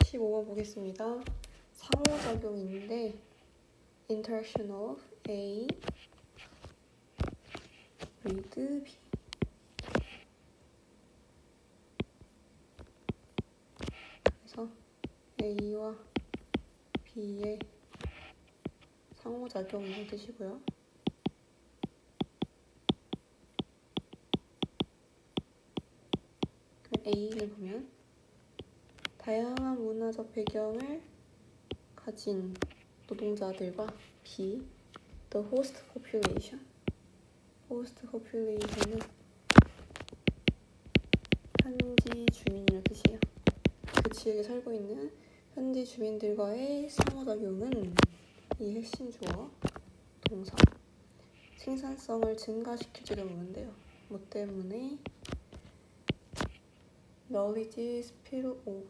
15번 보겠습니다. 상호작용인데 interaction of A with B. 그래서 A와 B의 상호작용이라는 뜻이고요. A를 보면 다양한 문화적 배경을 가진 노동자들과 B, the host population. host population은 현지 주민이라는 뜻이에요. 그 지역에 살고 있는 현지 주민들과의 상호작용은 이 핵심 주어, 동사, 생산성을 증가시킬지도 모른대요. 뭐 때문에? knowledge spillover는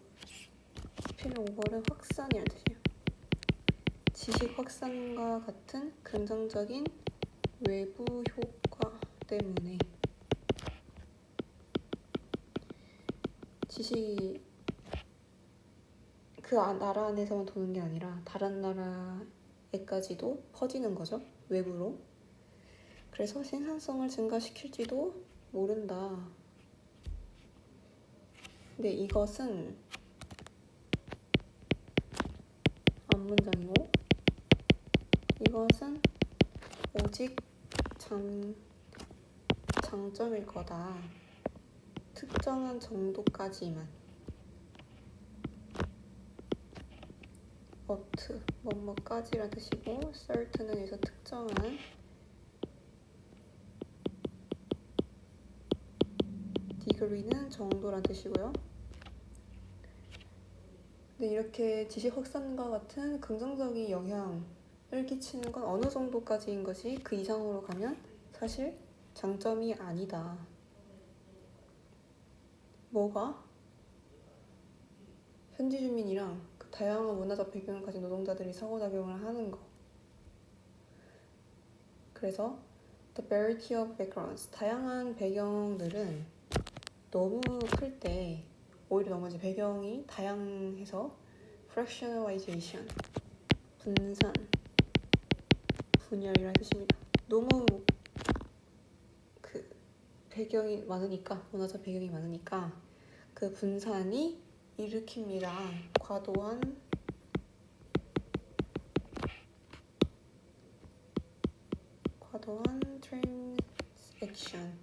확산이라는 뜻이에요. 지식 확산과 같은 긍정적인 외부 효과 때문에 지식이 그 나라 안에서만 도는 게 아니라 다른 나라에까지도 퍼지는 거죠. 외부로. 그래서 생산성을 증가시킬지도 모른다. 근데 이것은 앞문장이고 이것은 오직 장점일 거다. 특정한 정도까지만. up 뭐뭐까지라는 뜻이고 certain은 여기서 특정한 degree는 정도라는 뜻이고요. 근데 이렇게 지식 확산과 같은 긍정적인 영향을 끼치는 건 어느 정도까지인 것이 그 이상으로 가면 사실 장점이 아니다. 뭐가? 현지 주민이랑 그 다양한 문화적 배경을 가진 노동자들이 상호작용을 하는 거. 그래서 the variety of backgrounds, 다양한 배경들은 너무 클 때 오히려 너무 이제 배경이 다양해서 fractionalization, 분산, 분열이라는 뜻입니다. 너무 그 배경이 많으니까, 문화적 배경이 많으니까 그 분산이 일으킵니다. 과도한 transaction,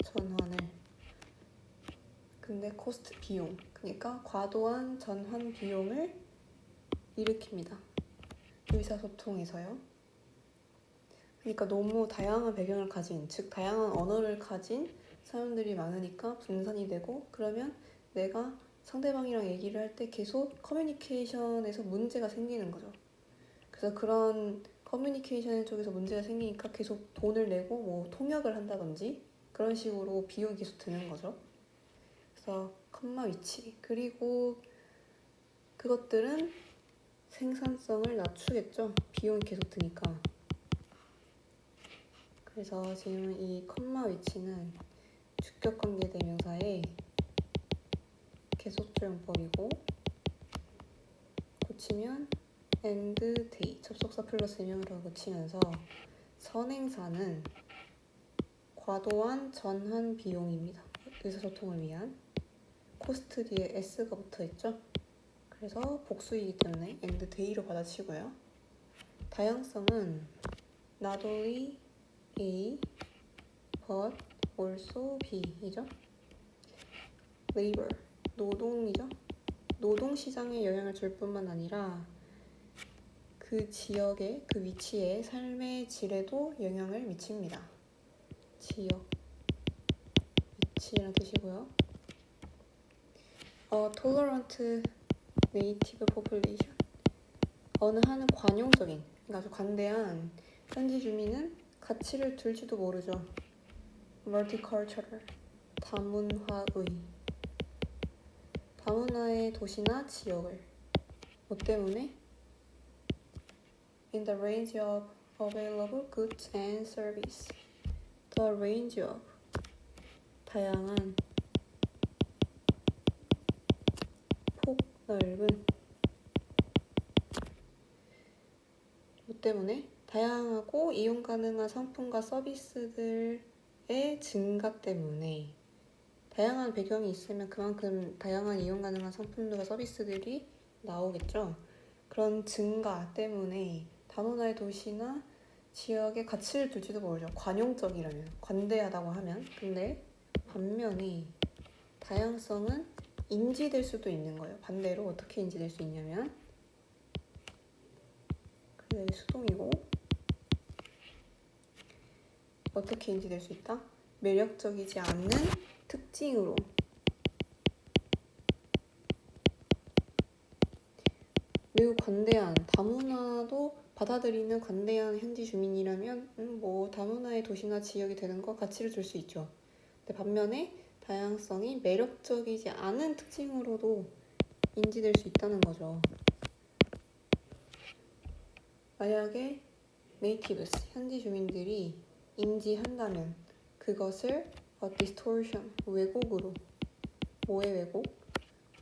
전환을. 근데 코스트 비용, 그러니까 과도한 전환 비용을 일으킵니다. 의사소통에서요. 그러니까 너무 다양한 배경을 가진, 즉 다양한 언어를 가진 사람들이 많으니까 분산이 되고, 그러면 내가 상대방이랑 얘기를 할 때 계속 커뮤니케이션에서 문제가 생기는 거죠. 그래서 그런 커뮤니케이션 쪽에서 문제가 생기니까 계속 돈을 내고 뭐 통역을 한다든지 그런 식으로 비용이 계속 드는 거죠. 그래서 컴마 위치, 그리고 그것들은 생산성을 낮추겠죠. 비용이 계속 드니까. 그래서 지금 이 컴마 위치는 주격관계 대명사의 계속조용법이고, 고치면 and day, 접속사 플러스 명으로 고치면서 선행사는 과도한 전환 비용입니다. 의사소통을 위한. 코스트 뒤에 s가 붙어있죠. 그래서 복수이기 때문에 and day로 받아치고요. 다양성은 not only A but also B이죠. labor, 노동이죠. 노동시장에 영향을 줄 뿐만 아니라 그 지역의 그 위치의 삶의 질에도 영향을 미칩니다. 지역, 위치라는 뜻이고요. tolerant native population, 어느 한 관용적인, 그러니까 아주 관대한 현지 주민은 가치를 둘지도 모르죠. multicultural, 다문화의 도시나 지역을. 뭐 때문에? in the range of available goods and service. the range of, 다양한 넓은. 뭐 때문에? 다양하고 이용 가능한 상품과 서비스들의 증가 때문에. 다양한 배경이 있으면 그만큼 다양한 이용 가능한 상품들과 서비스들이 나오겠죠. 그런 증가 때문에 다문화의 도시나 지역에 가치를 둘지도 모르죠. 관용적이라면, 관대하다고 하면. 근데 반면에 다양성은 인지될 수도 있는 거예요. 반대로 어떻게 인지될 수 있냐면, 그게 수동이고, 어떻게 인지될 수 있다? 매력적이지 않은 특징으로. 매우 관대한, 다문화도 받아들이는 관대한 현지 주민이라면 뭐 다문화의 도시나 지역이 되는 거 가치를 줄 수 있죠. 근데 반면에 다양성이 매력적이지 않은 특징으로도 인지될 수 있다는 거죠. 만약에 네이티브스, 현지 주민들이 인지한다면 그것을 distortion, 왜곡으로. 뭐의 왜곡?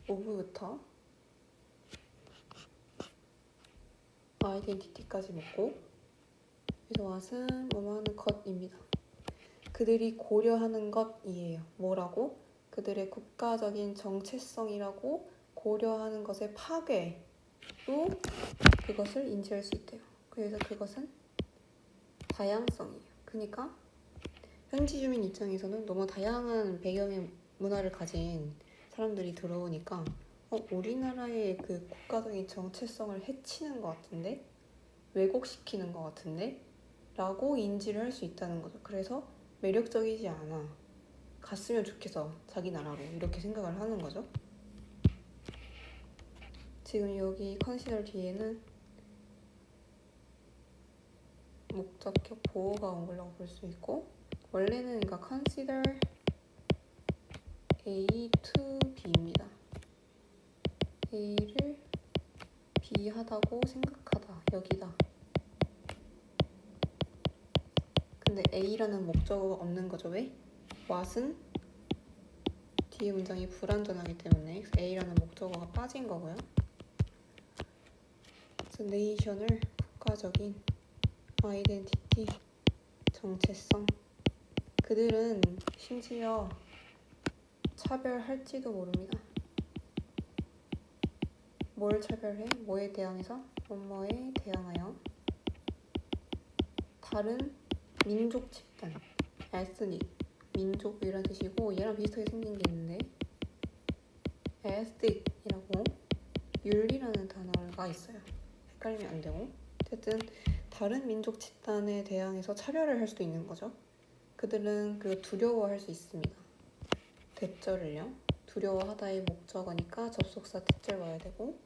of부터 아이덴티티까지 먹고, 그래서 what은 뭐뭐 하는 것입니다. 그들이 고려하는 것이에요. 뭐라고? 그들의 국가적인 정체성이라고 고려하는 것의 파괴로 그것을 인지할 수 있대요. 그래서 그것은 다양성이에요. 그러니까 현지 주민 입장에서는 너무 다양한 배경의 문화를 가진 사람들이 들어오니까 우리나라의 그 국가적인 정체성을 해치는 것 같은데? 왜곡시키는 것 같은데? 라고 인지를 할 수 있다는 거죠. 그래서 매력적이지 않아. 갔으면 좋겠어. 자기 나라로. 이렇게 생각을 하는 거죠. 지금 여기 consider 뒤에는 목적격 보호가 온 걸로 볼 수 있고, 원래는 그러니까 consider A to B입니다. A를 B하다고 생각하다. 여기다. 근데 A라는 목적어가 없는 거죠. 왜? what은 뒤에 문장이 불완전하기 때문에 A라는 목적어가 빠진 거고요. 그래서 네이션을 국가적인 아이덴티티, 정체성. 그들은 심지어 차별할지도 모릅니다. 뭘 차별해? 뭐에 대항해서? 뭐뭐에 대항하여. 다른 민족 집단, 에스닉, 민족 이란 뜻이고, 얘랑 비슷하게 생긴 게 있는데 에스닉이라고 윤리라는 단어가 있어요. 헷갈리면 안 되고. 어쨌든 다른 민족 집단에 대항해서 차별을 할 수도 있는 거죠. 그들은 그 두려워할 수 있습니다. 대절을요. 두려워하다의 목적어니까 접속사 대절 와야 되고,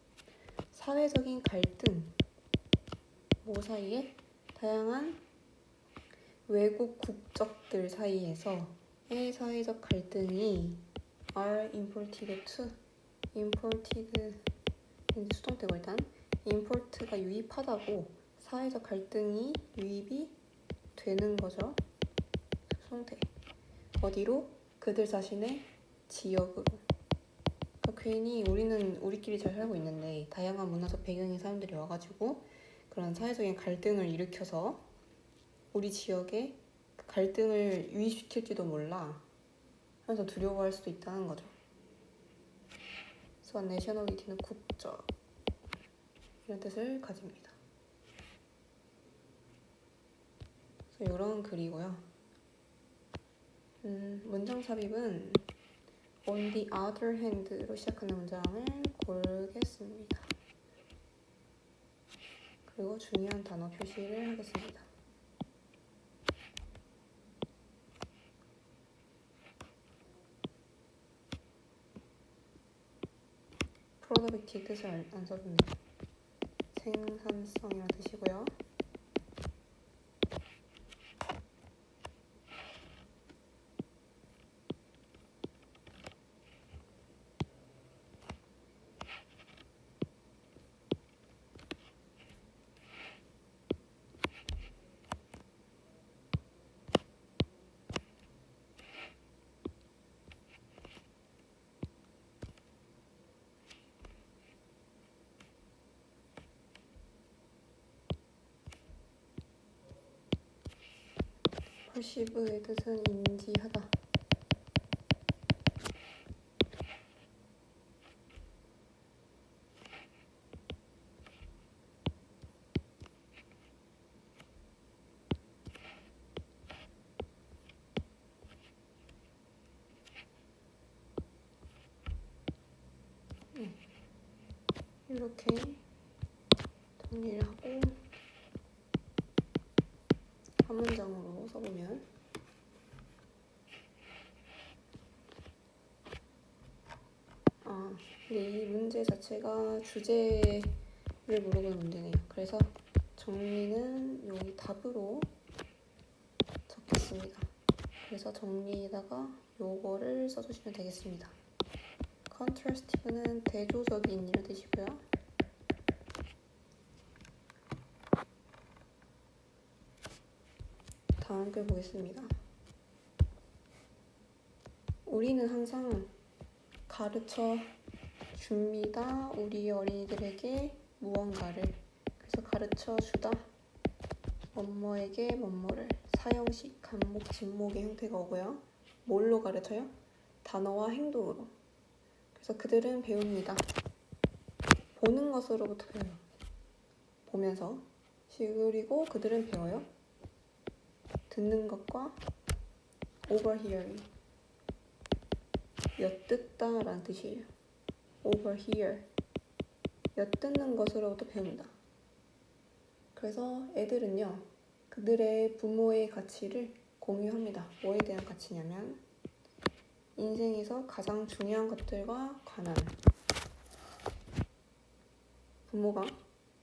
사회적인 갈등, 뭐 사이에? 다양한 외국 국적들 사이에서의 사회적 갈등이 are imported to, imported 수동태고, 일단 import가 유입하다고 사회적 갈등이 유입이 되는 거죠. 수동태. 어디로? 그들 자신의 지역으로. 그러니까 괜히 우리는 우리끼리 잘 살고 있는데 다양한 문화적 배경의 사람들이 와가지고 그런 사회적인 갈등을 일으켜서 우리 지역에 갈등을 유입시킬지도 몰라 하면서 두려워할 수도 있다는 거죠. 그래서 내셔널리티는 국적 이런 뜻을 가집니다. 그래서 이런 글이고요. 문장 삽입은 on the other hand로 시작하는 문장을 고르겠습니다. 그리고 중요한 단어 표시를 하겠습니다. productivity 뜻을 안 써줬네요. 생산성이라는 뜻이고요. 퍼시브의 뜻은 인지하다. 이렇게 정리를 하고 한 문장으로 써보면 근데 이 문제 자체가 주제를 물어보는 문제네요. 그래서 정리는 여기 답으로 적겠습니다. 그래서 정리에다가 요거를 써주시면 되겠습니다. contrastive는 대조적인 이런 뜻이고요. 다음 글 보겠습니다. 우리는 항상 가르쳐 줍니다. 우리 어린이들에게 무언가를. 그래서 가르쳐 주다. 뭐뭐에게 뭐뭐를. 사형식, 간목, 진목의 형태가 오고요. 뭘로 가르쳐요? 단어와 행동으로. 그래서 그들은 배웁니다. 보는 것으로부터 배워요. 보면서. 그리고 그들은 배워요. 듣는 것과 overhearing. 엿듣다 라는 뜻이에요. overhear. 엿듣는 것으로부터 배운다. 그래서 애들은요, 그들의 부모의 가치를 공유합니다. 뭐에 대한 가치냐면 인생에서 가장 중요한 것들과 관한 부모가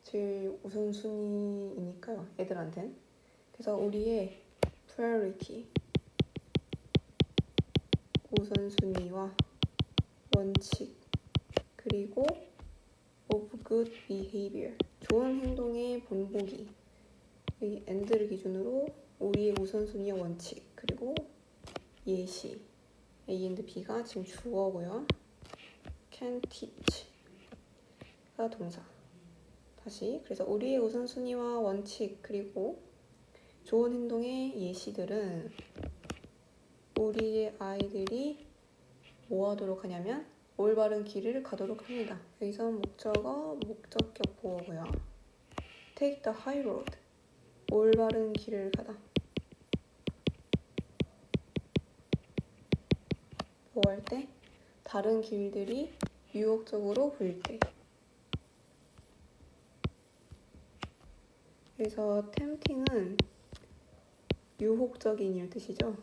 제일 우선순위이니까요, 애들한텐. 그래서 우리의 priority, 우선순위와 원칙, 그리고 of good behavior, 좋은 행동의 본보기, 이 and를 기준으로 우리의 우선순위와 원칙, 그리고 예시, A and B가 지금 주어고요. can teach가 동사. 다시, 그래서 우리의 우선순위와 원칙, 그리고 좋은 행동의 예시들은 우리의 아이들이 뭐 하도록 하냐면 올바른 길을 가도록 합니다. 여기서 목적어, 목적격 보어고요. Take the high road. 올바른 길을 가다. 뭐 할 때? 다른 길들이 유혹적으로 보일 때. 그래서 tempting은 유혹적인 이란 뜻이죠.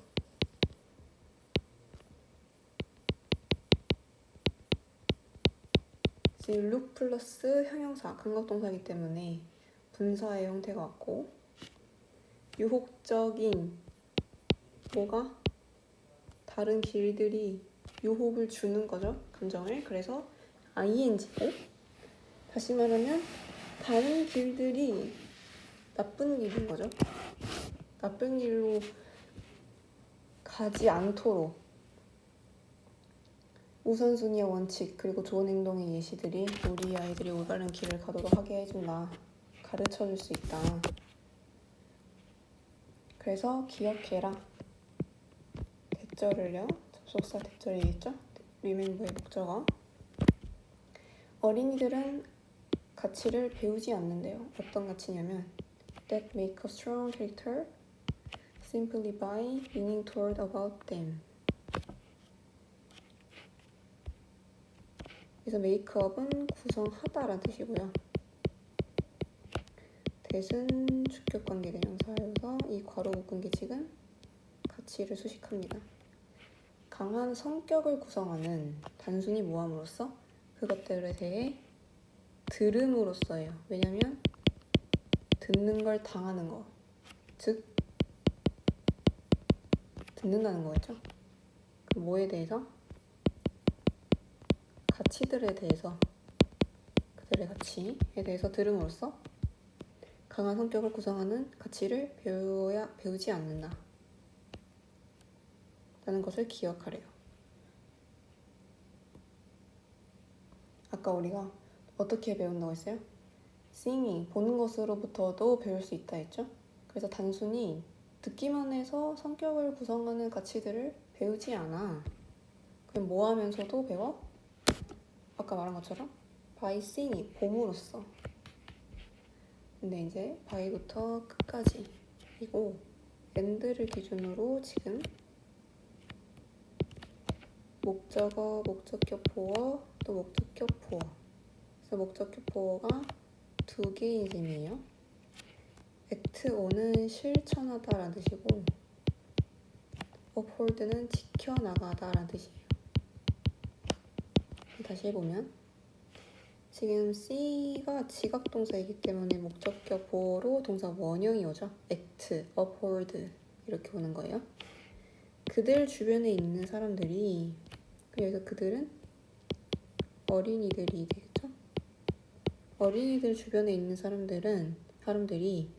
지금 look 플러스 형용사, 감각동사이기 때문에 분사의 형태가 왔고, 유혹적인 뭐가? 다른 길들이 유혹을 주는 거죠, 감정을. 그래서 ing고, 다시 말하면 다른 길들이 나쁜 길인 거죠. 나쁜 길로 가지 않도록 우선순위와 원칙, 그리고 좋은 행동의 예시들이 우리 아이들이 올바른 길을 가도록 하게 해준다. 가르쳐줄 수 있다. 그래서 기억해라. 대절을요, 접속사 대절이겠죠? remember의 목적어. 어린이들은 가치를 배우지 않는데요. 어떤 가치냐면 that make a strong character simply by leaning toward about them. 그래서 makeup은 구성하다라는 뜻이고요. that은 주격관계 대명사여서 이 괄호 묶은 게 지금 가치를 수식합니다. 강한 성격을 구성하는 단순히 모함으로써 그것들에 대해 들음으로써예요. 왜냐면 듣는 걸 당하는 거, 즉 듣는다는 거겠죠. 그 뭐에 대해서? 가치들에 대해서, 그들의 가치에 대해서 들음으로써 강한 성격을 구성하는 가치를 배우지 않는다 라는 것을 기억하래요. 아까 우리가 어떻게 배운다고 했어요? singing, 보는 것으로부터도 배울 수 있다 했죠? 그래서 단순히 듣기만 해서 성격을 구성하는 가치들을 배우지 않아. 그냥 뭐 하면서도 배워? 아까 말한 것처럼 by singing, 봄으로써. 근데 이제 by부터 끝까지 이고 and를 기준으로 지금 목적어, 목적격 보어, 또 목적격 보어. 그래서 목적격 보어가 두 개인 셈이에요. act on은 실천하다라는 뜻이고 uphold는 지켜나가다라는 뜻이에요. 다시 해보면 지금 C가 지각동사이기 때문에 목적격 보어로 동사 원형이 오죠. act, uphold 이렇게 오는 거예요. 그들 주변에 있는 사람들이, 여기서 그들은 어린이들이 되겠죠. 어린이들 주변에 있는 사람들이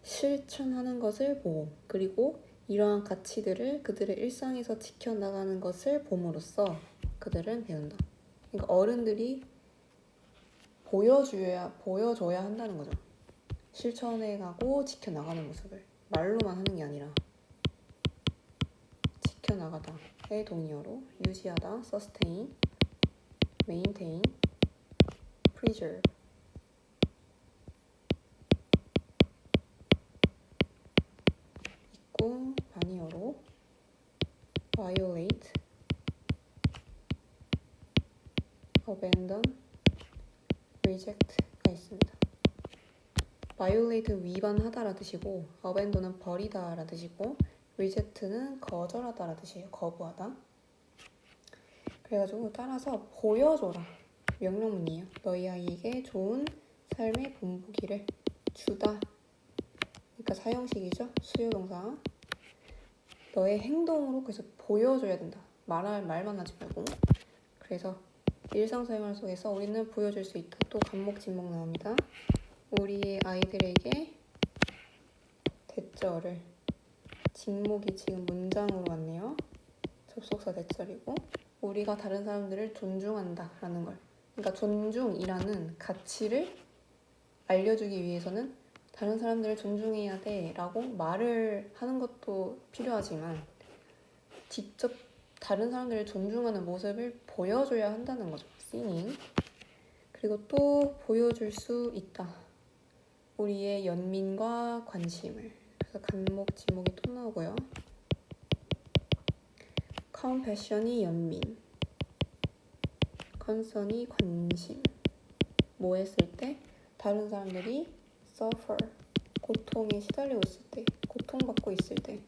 실천하는 것을 보고, 그리고 이러한 가치들을 그들의 일상에서 지켜나가는 것을 봄으로써 그들은 배운다. 그러니까 어른들이 보여줘야 한다는 거죠. 실천해가고 지켜나가는 모습을. 말로만 하는 게 아니라 지켜나가다의 동의어로 유지하다, sustain, maintain, preserve. 있고 반의어로 violate, abandon, reject가 있습니다. violate 위반하다라 뜻이고 abandon은 버리다라 뜻이고 reject는 거절하다라 뜻이에요. 거부하다. 그래가지고 따라서 보여줘라. 명령문이에요. 너희 아이에게 좋은 삶의 본보기를 주다. 그러니까 사형식이죠. 수요동사. 너의 행동으로 그래서 보여줘야 된다. 말만 하지 말고. 그래서 일상생활 속에서 우리는 보여줄 수 있다. 또 간목, 진목 나옵니다. 우리의 아이들에게 대절을. 진목이 지금 문장으로 왔네요. 접속사 대절이고 우리가 다른 사람들을 존중한다 라는 걸. 그러니까 존중이라는 가치를 알려주기 위해서는 다른 사람들을 존중해야 돼 라고 말을 하는 것도 필요하지만 직접 다른 사람들을 존중하는 모습을 보여줘야 한다는 거죠. singing. 그리고 또 보여줄 수 있다. 우리의 연민과 관심을. 그래서 간목, 진목이 또 나오고요. compassion이 연민, concern이 관심. 뭐 했을 때? 다른 사람들이 suffer, 고통에 시달리고 있을 때, 고통받고 있을 때,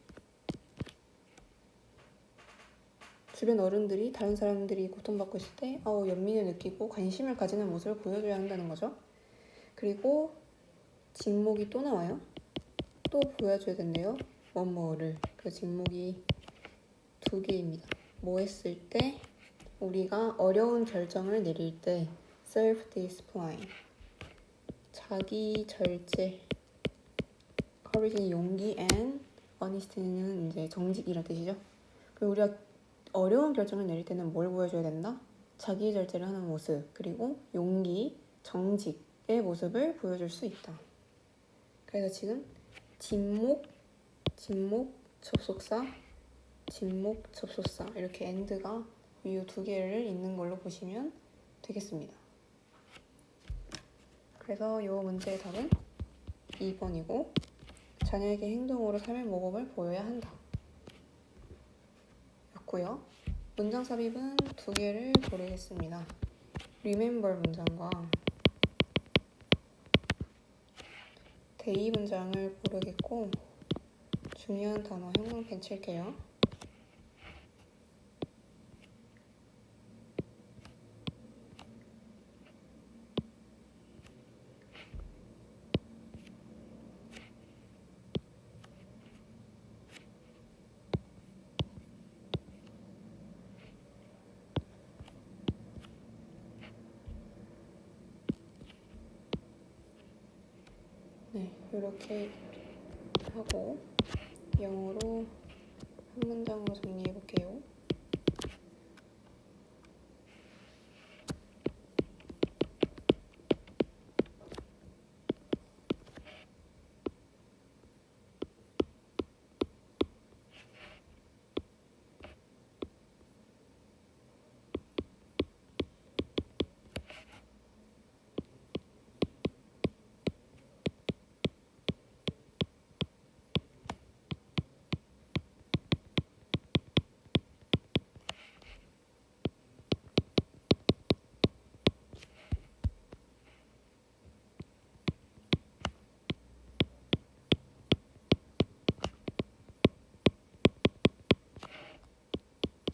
주변 어른들이 다른 사람들이 고통받고 있을 때 연민을 느끼고 관심을 가지는 모습을 보여줘야 한다는 거죠. 그리고 직목이 또 나와요. 또 보여줘야 된대요. 뭐뭐를. 그 직목이 두 개입니다. 뭐 했을 때? 우리가 어려운 결정을 내릴 때 self-discipline, 자기 절제, courage는 용기 and honest는 이제 정직이라는 뜻이죠. 그리고 우리가 어려운 결정을 내릴 때는 뭘 보여줘야 된다? 자기 절제를 하는 모습, 그리고 용기, 정직의 모습을 보여줄 수 있다. 그래서 지금 진목, 접속사, 진목, 접속사 이렇게 and가 이 두 개를 있는 걸로 보시면 되겠습니다. 그래서 이 문제의 답은 2번이고 자녀에게 행동으로 삶의 모범을 보여야 한다. 였고요. 문장 삽입은 두 개를 고르겠습니다. remember 문장과 they 문장을 고르겠고 중요한 단어 형광펜 칠게요. 네, 이렇게 하고 영어로 한 문장으로 정리해 볼게요.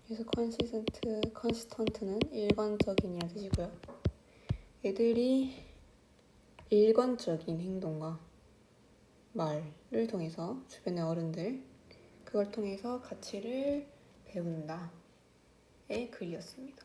그래서 컨시스턴트는 일관적인이라는 뜻이고요. 애들이 일관적인 행동과 말을 통해서 주변의 어른들 그걸 통해서 가치를 배운다의 글이었습니다.